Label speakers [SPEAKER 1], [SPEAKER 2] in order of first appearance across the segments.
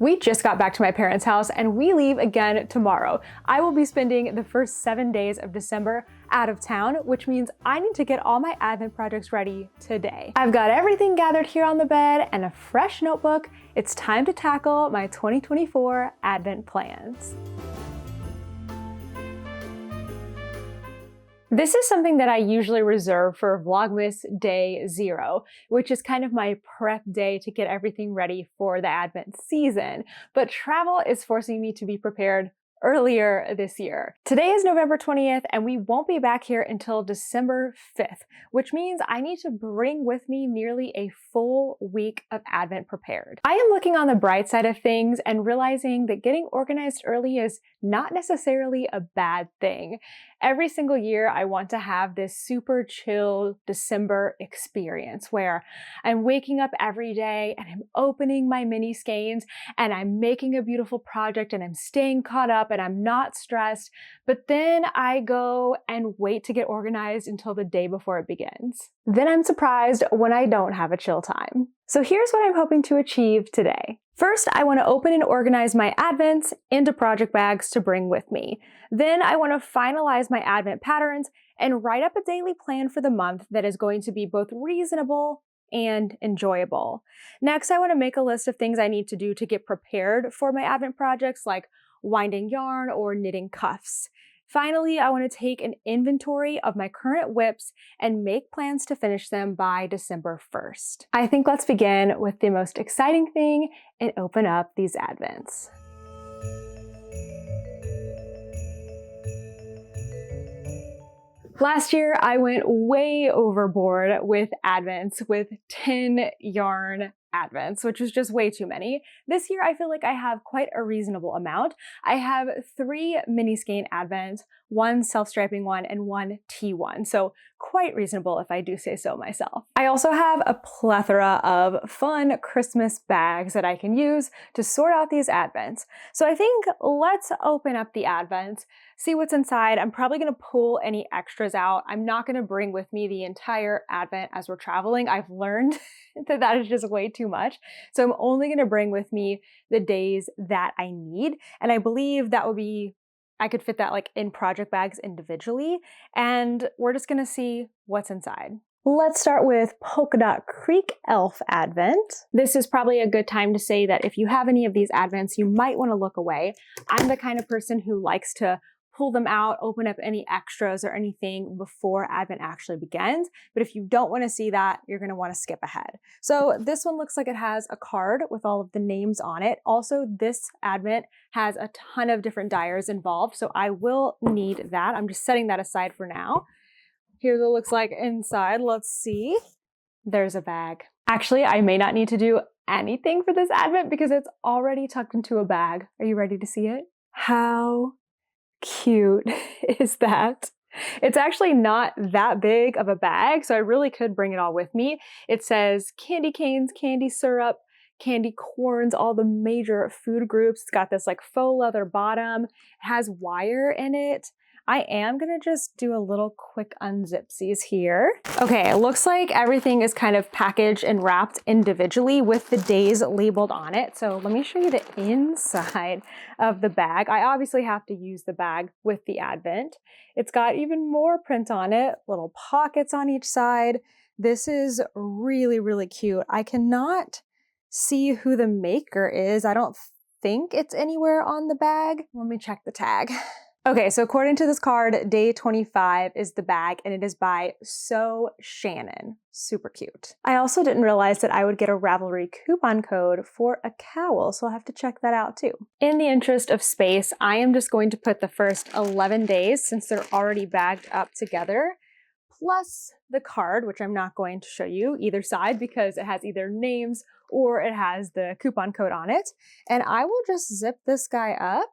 [SPEAKER 1] We just got back to my parents' house and we leave again tomorrow. I will be spending the first 7 days of December out of town, which means I need to get all my Advent projects ready today. I've got everything gathered here on the bed and a fresh notebook. It's time to tackle my 2024 Advent plans. This is something that I usually reserve for Vlogmas Day 0, which is kind of my prep day to get everything ready for the Advent season. But travel is forcing me to be prepared earlier this year. Today is November 20th, and we won't be back here until December 5th, which means I need to bring with me nearly a full week of Advent prepared. I am looking on the bright side of things and realizing that getting organized early is not necessarily a bad thing. Every single year, I want to have this super chill December experience where I'm waking up every day and I'm opening my mini skeins and I'm making a beautiful project and I'm staying caught up and I'm not stressed. But then I go and wait to get organized until the day before it begins. Then I'm surprised when I don't have a chill time. So here's what I'm hoping to achieve today. First, I want to open and organize my Advents into project bags to bring with me. Then I want to finalize my Advent patterns and write up a daily plan for the month that is going to be both reasonable and enjoyable. Next, I want to make a list of things I need to do to get prepared for my Advent projects, like winding yarn or knitting cuffs. Finally, I want to take an inventory of my current WIPs and make plans to finish them by December 1st. I think let's begin with the most exciting thing and open up these Advents. Last year, I went way overboard with Advents with 10 yarn Advents, which was just way too many. This year, I feel like I have quite a reasonable amount. I have 3 mini skein Advents, 1 self-striping one, and 1 T1, so quite reasonable if I do say so myself. I also have a plethora of fun Christmas bags that I can use to sort out these Advents. So I think let's open up the Advents, see what's inside. I'm probably gonna pull any extras out. I'm not gonna bring with me the entire Advent as we're traveling. I've learned that is just way too much. So I'm only gonna bring with me the days that I need. And I believe that would be, I could fit that like in project bags individually. And we're just gonna see what's inside. Let's start with Polka Dot Creek Elf Advent. This is probably a good time to say that if you have any of these Advents, you might wanna look away. I'm the kind of person who likes to pull them out, open up any extras or anything before Advent actually begins. But if you don't want to see that, you're going to want to skip ahead. So this one looks like it has a card with all of the names on it. Also, this Advent has a ton of different dyers involved, so I will need that. I'm just setting that aside for now. Here's what it looks like inside. Let's see. There's a bag. Actually, I may not need to do anything for this Advent because it's already tucked into a bag. Are you ready to see it? How cute is that? It's actually not that big of a bag, so I really could bring it all with me. It says candy canes, candy syrup, candy corns, all the major food groups. It's got this like faux leather bottom. It has wire in it. I am gonna just do a little quick unzipsies here. Okay, it looks like everything is kind of packaged and wrapped individually with the days labeled on it. So let me show you the inside of the bag. I obviously have to use the bag with the Advent. It's got even more print on it, little pockets on each side. This is really, really cute. I cannot see who the maker is. I don't think it's anywhere on the bag. Let me check the tag. Okay, so according to this card, day 25 is the bag, and it is by Sew Shannon. Super cute. I also didn't realize that I would get a Ravelry coupon code for a cowl, so I'll have to check that out too. In the interest of space, I am just going to put the first 11 days, since they're already bagged up together, plus the card, which I'm not going to show you either side because it has either names or it has the coupon code on it. And I will just zip this guy up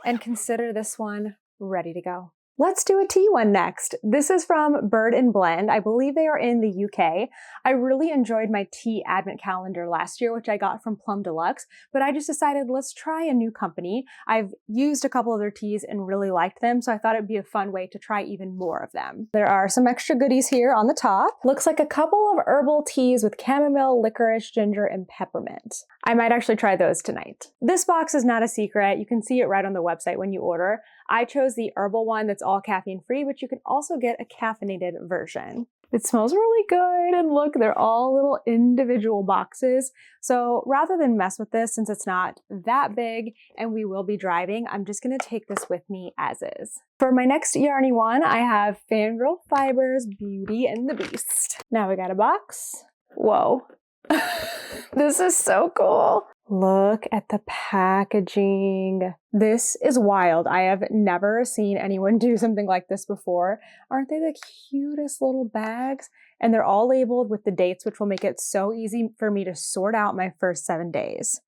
[SPEAKER 1] and consider this one ready to go. Let's do a tea one next. This is from Bird and Blend. I believe they are in the UK. I really enjoyed my tea advent calendar last year, which I got from Plum Deluxe, but I just decided let's try a new company. I've used a couple of their teas and really liked them, so I thought it'd be a fun way to try even more of them. There are some extra goodies here on the top. Looks like a couple of herbal teas with chamomile, licorice, ginger, and peppermint. I might actually try those tonight. This box is not a secret. You can see it right on the website when you order. I chose the herbal one that's all caffeine free, but you can also get a caffeinated version. It smells really good, and look, they're all little individual boxes. So rather than mess with this, since it's not that big and we will be driving, I'm just gonna take this with me as is. For my next yarny one, I have Fangirl Fibers Beauty and the Beast. Now we got a box. Whoa. This is so cool. Look at the packaging. This is wild. I have never seen anyone do something like this before. Aren't they the cutest little bags? And they're all labeled with the dates, which will make it so easy for me to sort out my first 7 days.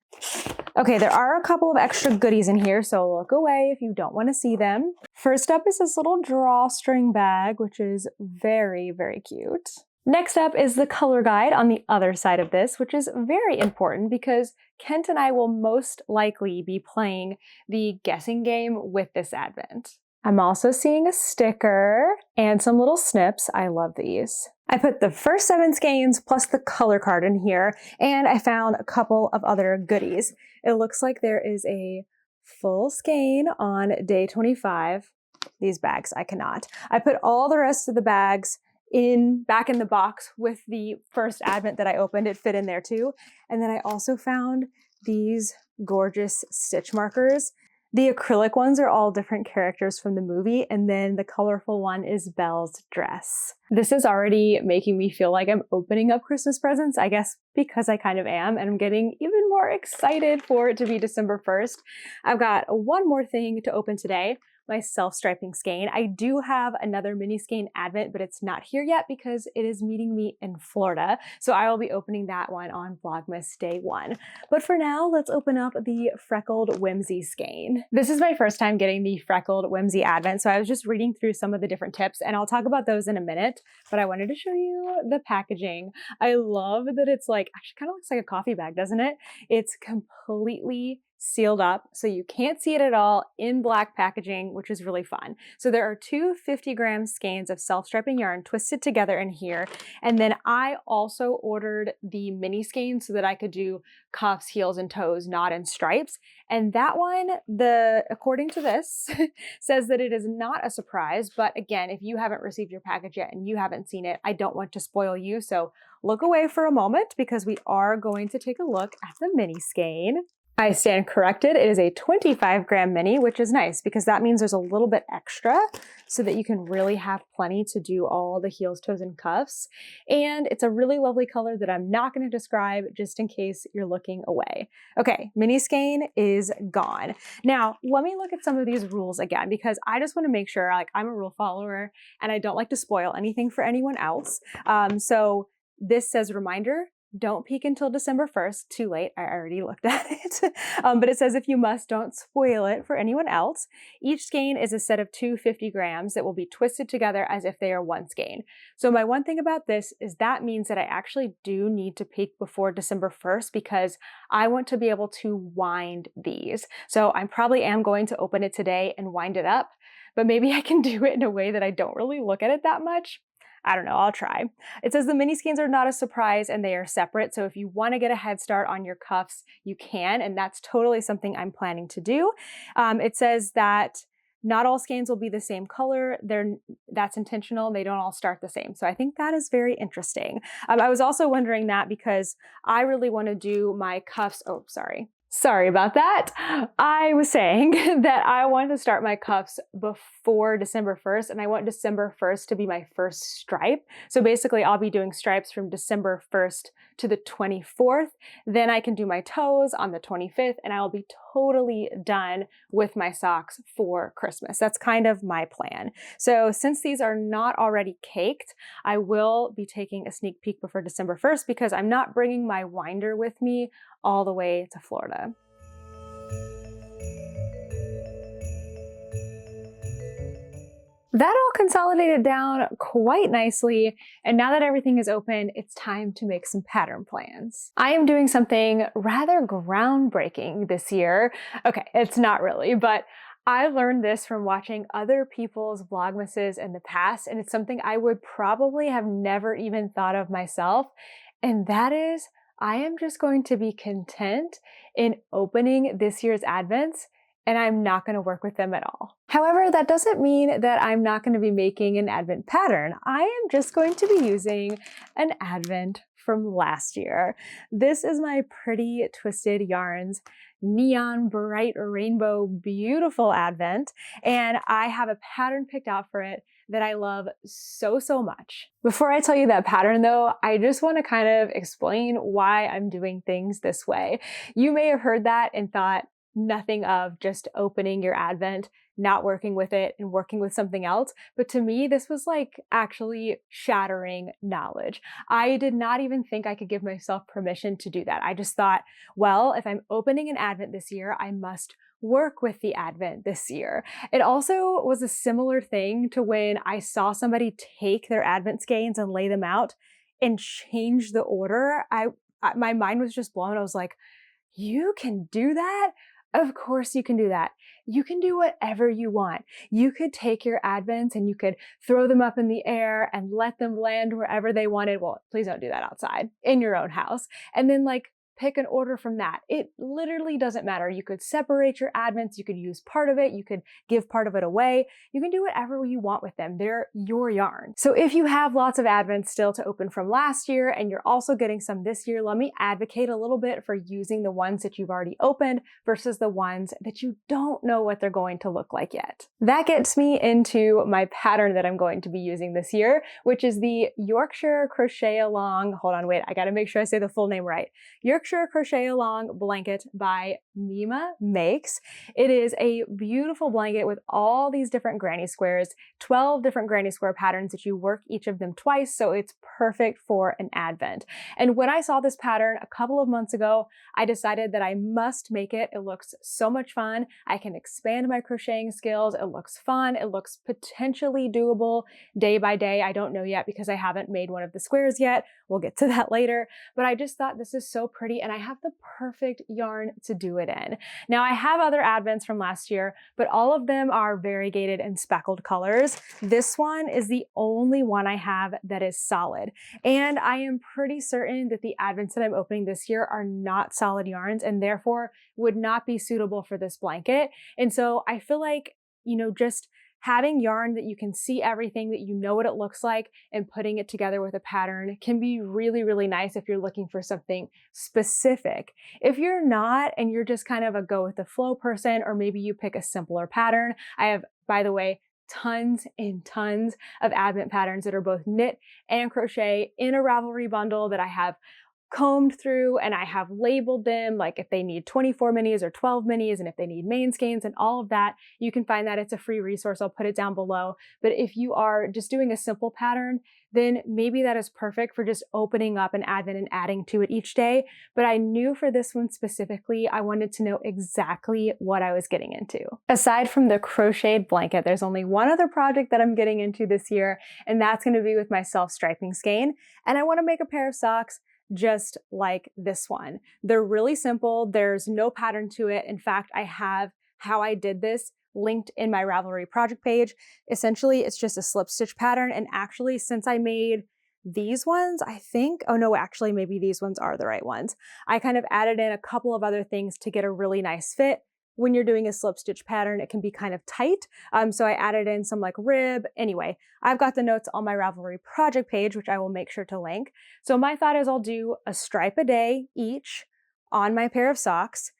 [SPEAKER 1] Okay, there are a couple of extra goodies in here, so look away if you don't want to see them. First up is this little drawstring bag, which is very, very cute. Next up is the color guide on the other side of this, which is very important because Kent and I will most likely be playing the guessing game with this advent. I'm also seeing a sticker and some little snips. I love these. I put the first 7 skeins plus the color card in here, and I found a couple of other goodies. It looks like there is a full skein on day 25. These bags, I cannot. I put all the rest of the bags back in the box with the first advent that I opened. It fit in there too. And then I also found these gorgeous stitch markers. The acrylic ones are all different characters from the movie, and then the colorful one is Belle's dress. This is already making me feel like I'm opening up Christmas presents, I guess because I kind of am, and I'm getting even more excited for it to be December 1st. I've got one more thing to open today. My self-striping skein. I do have another mini skein advent, but it's not here yet because it is meeting me in Florida. So I will be opening that one on Vlogmas Day 1. But for now, let's open up the Freckled Whimsy skein. This is my first time getting the Freckled Whimsy advent, so I was just reading through some of the different tips, and I'll talk about those in a minute, but I wanted to show you the packaging. I love that it's like, actually kind of looks like a coffee bag, doesn't it? It's completely sealed up, so you can't see it at all, in black packaging, which is really fun. So there are 2 50-gram skeins of self-striping yarn twisted together in here, and then I also ordered the mini skein so that I could do cuffs, heels, and toes, not in stripes. And that one, according to this, says that it is not a surprise, but again, if you haven't received your package yet and you haven't seen it, I don't want to spoil you, so look away for a moment because we are going to take a look at the mini skein. I stand corrected. It is a 25-gram mini, which is nice because that means there's a little bit extra so that you can really have plenty to do all the heels, toes, and cuffs. And it's a really lovely color that I'm not going to describe just in case you're looking away. Okay, mini skein is gone. Now, let me look at some of these rules again because I just want to make sure, like, I'm a rule follower and I don't like to spoil anything for anyone else. So this says reminder, don't peek until December 1st. Too late, I already looked at it. But it says if you must, don't spoil it for anyone else. Each skein is a set of 2 50 grams that will be twisted together as if they are one skein. So my one thing about this is that means that I actually do need to peek before December 1st because I want to be able to wind these. So I probably am going to open it today and wind it up, but maybe I can do it in a way that I don't really look at it that much. I don't know, I'll try. It says the mini skeins are not a surprise and they are separate. So if you want to get a head start on your cuffs, you can, and that's totally something I'm planning to do. It says that not all skeins will be the same color. That's intentional. They don't all start the same. So I think that is very interesting. I was also wondering that because I really want to do my cuffs. Oh, sorry about that. I was saying that I want to start my cuffs before December 1st, and I want December 1st to be my first stripe. So basically I'll be doing stripes from December 1st to the 24th. Then I can do my toes on the 25th, and I'll be totally done with my socks for Christmas. That's kind of my plan. So since these are not already caked, I will be taking a sneak peek before December 1st because I'm not bringing my winder with me all the way to Florida. That all consolidated down quite nicely, and now that everything is open, it's time to make some pattern plans. I am doing something rather groundbreaking this year. Okay, it's not really, but I learned this from watching other people's Vlogmases in the past, and it's something I would probably have never even thought of myself, and that is I am just going to be content in opening this year's Advents, and I'm not going to work with them at all. However, that doesn't mean that I'm not going to be making an Advent pattern. I am just going to be using an Advent from last year. This is my Pretty Twisted Yarns neon bright rainbow beautiful Advent, and I have a pattern picked out for it that I love so much. Before I tell you that pattern though, I just want to kind of explain why I'm doing things this way. You may have heard that and thought nothing of just opening your Advent, not working with it, and working with something else. But to me, this was like actually shattering knowledge. I did not even think I could give myself permission to do that. I just thought, well, if I'm opening an Advent this year, I must work with the Advent this year. It also was a similar thing to when I saw somebody take their Advent skeins and lay them out and change the order. My mind was just blown. I was like, you can do that? Of course you can do that. You can do whatever you want. You could take your Advents and you could throw them up in the air and let them land wherever they wanted. Well, please don't do that outside, in your own house. And then like pick an order from that. It literally doesn't matter. You could separate your Advents. You could use part of it. You could give part of it away. You can do whatever you want with them. They're your yarn. So if you have lots of Advents still to open from last year and you're also getting some this year, let me advocate a little bit for using the ones that you've already opened versus the ones that you don't know what they're going to look like yet. That gets me into my pattern that I'm going to be using this year, which is the Yorkshire Crochet Along. Hold on, wait, I gotta make sure I say the full name right. Yorkshire Crochet Along blanket by Mima Makes. It is a beautiful blanket with all these different granny squares, 12 different granny square patterns that you work each of them twice, so it's perfect for an Advent. And when I saw this pattern a couple of months ago, I decided that I must make it. It looks so much fun. I can expand my crocheting skills. It looks fun. It looks potentially doable day by day. I don't know yet because I haven't made one of the squares yet. We'll get to that later. But I just thought this is so pretty and I have the perfect yarn to do it in. Now I have other Advents from last year, but all of them are variegated and speckled colors. This one is the only one I have that is solid. And I am pretty certain that the Advents that I'm opening this year are not solid yarns and therefore would not be suitable for this blanket. And so I feel like, just having yarn that you can see everything, that you know what it looks like, and putting it together with a pattern can be really nice if you're looking for something specific. If you're not, and you're just kind of a go with the flow person, or maybe you pick a simpler pattern, I have, by the way, tons and tons of Advent patterns that are both knit and crochet in a Ravelry bundle that I have combed through, and I have labeled them, like if they need 24 minis or 12 minis, and if they need main skeins and all of that. You can find that. It's a free resource. I'll put it down below. But if you are just doing a simple pattern, then maybe that is perfect for just opening up an Advent and adding to it each day. But I knew for this one specifically, I wanted to know exactly what I was getting into. Aside from the crocheted blanket, there's only one other project that I'm getting into this year, and that's going to be with my self-striping skein. And I want to make a pair of socks just like this one. They're really simple. There's no pattern to it. In fact, I have how I did this linked in my Ravelry project page. Essentially, it's just a slip stitch pattern. And actually, since I made these ones, I think, oh no, actually, maybe these ones are the right ones. I kind of added in a couple of other things to get a really nice fit. When you're doing a slip stitch pattern, it can be kind of tight. So I added in some like rib. Anyway, I've got the notes on my Ravelry project page, which I will make sure to link. So my thought is I'll do a stripe a day each on my pair of socks.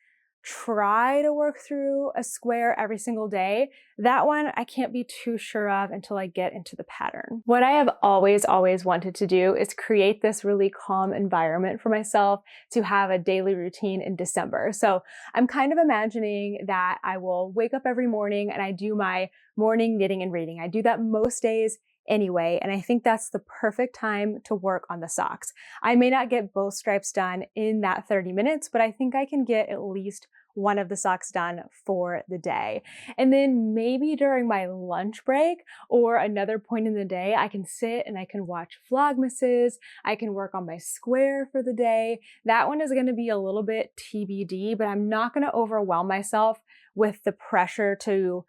[SPEAKER 1] Try to work through a square every single day. That one I can't be too sure of until I get into the pattern. What I have always wanted to do is create this really calm environment for myself to have a daily routine in December. So I'm kind of imagining that I will wake up every morning and I do my morning knitting and reading. I do that most days anyway, and I think that's the perfect time to work on the socks. I may not get both stripes done in that 30 minutes, but I think I can get at least one of the socks done for the day. And then maybe during my lunch break or another point in the day, I can sit and I can watch Vlogmases. I can work on my square for the day. That one is going to be a little bit TBD, but I'm not going to overwhelm myself with the pressure to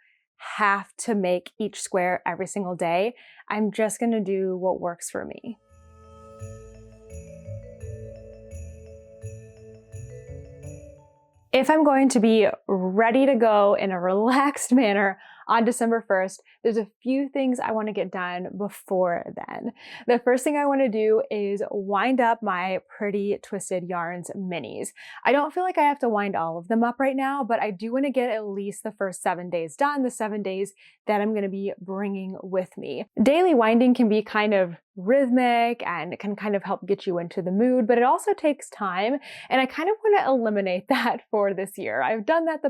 [SPEAKER 1] have to make each square every single day. I'm just going to do what works for me. If I'm going to be ready to go in a relaxed manner on December 1st, there's a few things I want to get done before then. The first thing I want to do is wind up my Pretty Twisted Yarns minis. I don't feel like I have to wind all of them up right now, but I do want to get at least the first 7 days done, the 7 days that I'm going to be bringing with me. Daily winding can be kind of rhythmic and it can kind of help get you into the mood, but it also takes time, and I kind of want to eliminate that for this year. I've done that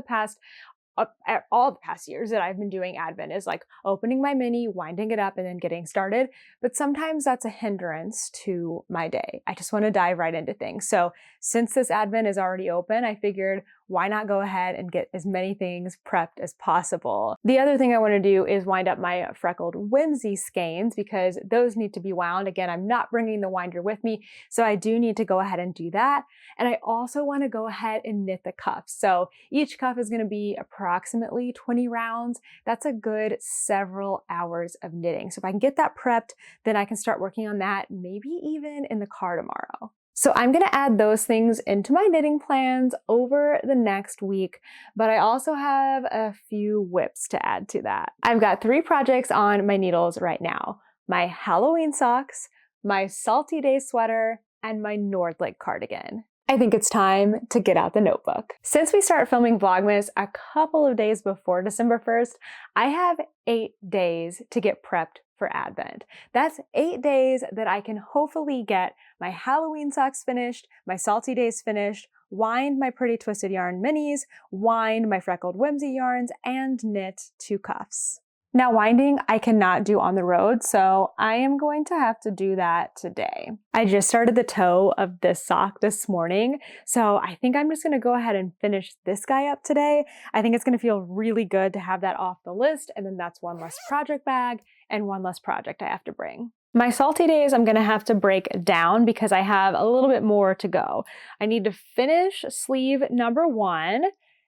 [SPEAKER 1] all the past years that I've been doing Advent, is like opening my mini, winding it up, and then getting started. But sometimes that's a hindrance to my day. I just want to dive right into things. So since this Advent is already open, I figured why not go ahead and get as many things prepped as possible. The other thing I want to do is wind up my Freckled Whimsy skeins, because those need to be wound. Again, I'm not bringing the winder with me, so I do need to go ahead and do that. And I also want to go ahead and knit the cuffs. So each cuff is going to be approximately 20 rounds. That's a good several hours of knitting. So if I can get that prepped, then I can start working on that maybe even in the car tomorrow. So I'm going to add those things into my knitting plans over the next week, but I also have a few whips to add to that. I've got 3 projects on my needles right now: my Halloween socks, my Salty Day sweater, and my Nordlig cardigan. I think it's time to get out the notebook. Since we start filming Vlogmas a couple of days before December 1st, I have 8 days to get prepped for Advent. That's 8 days that I can hopefully get my Halloween socks finished, my Salty Days finished, wind my Pretty Twisted Yarn minis, wind my Freckled Whimsy yarns, and knit 2 cuffs. Now, winding I cannot do on the road, so I am going to have to do that today. I just started the toe of this sock this morning, so I think I'm just going to go ahead and finish this guy up today. I think it's going to feel really good to have that off the list, and then that's one less project bag and one less project I have to bring. My Salty Days I'm going to have to break down because I have a little bit more to go. I need to finish sleeve number 1,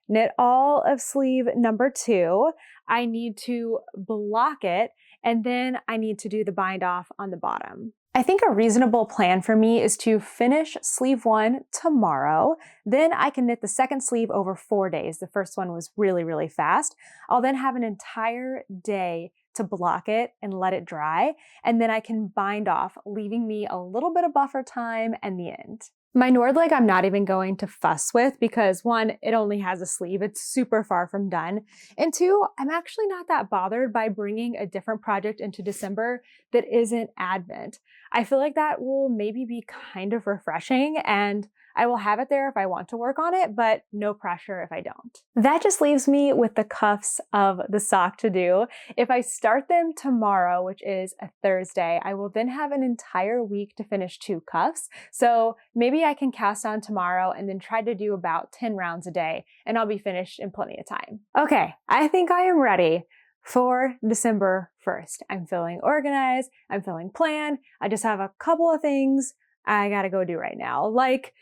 [SPEAKER 1] knit all of sleeve number 2. I need to block it, and then I need to do the bind off on the bottom. I think a reasonable plan for me is to finish sleeve 1 tomorrow. Then I can knit the second sleeve over 4 days. The first one was really, really fast. I'll then have an entire day to block it and let it dry, and then I can bind off, leaving me a little bit of buffer time and the end. My Nordlig I'm not even going to fuss with because 1, it only has a sleeve. It's super far from done. And 2, I'm actually not that bothered by bringing a different project into December that isn't Advent. I feel like that will maybe be kind of refreshing, and I will have it there if I want to work on it, but no pressure if I don't. That just leaves me with the cuffs of the sock to do. If I start them tomorrow, which is a Thursday, I will then have an entire week to finish 2 cuffs. So maybe I can cast on tomorrow and then try to do about 10 rounds a day, and I'll be finished in plenty of time. Okay, I think I am ready for December 1st. I'm feeling organized, I'm feeling planned. I just have a couple of things I gotta go do right now, like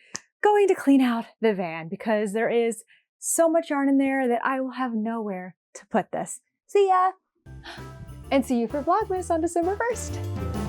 [SPEAKER 1] going to clean out the van because there is so much yarn in there that I will have nowhere to put this. See ya! And see you for Vlogmas on December 1st.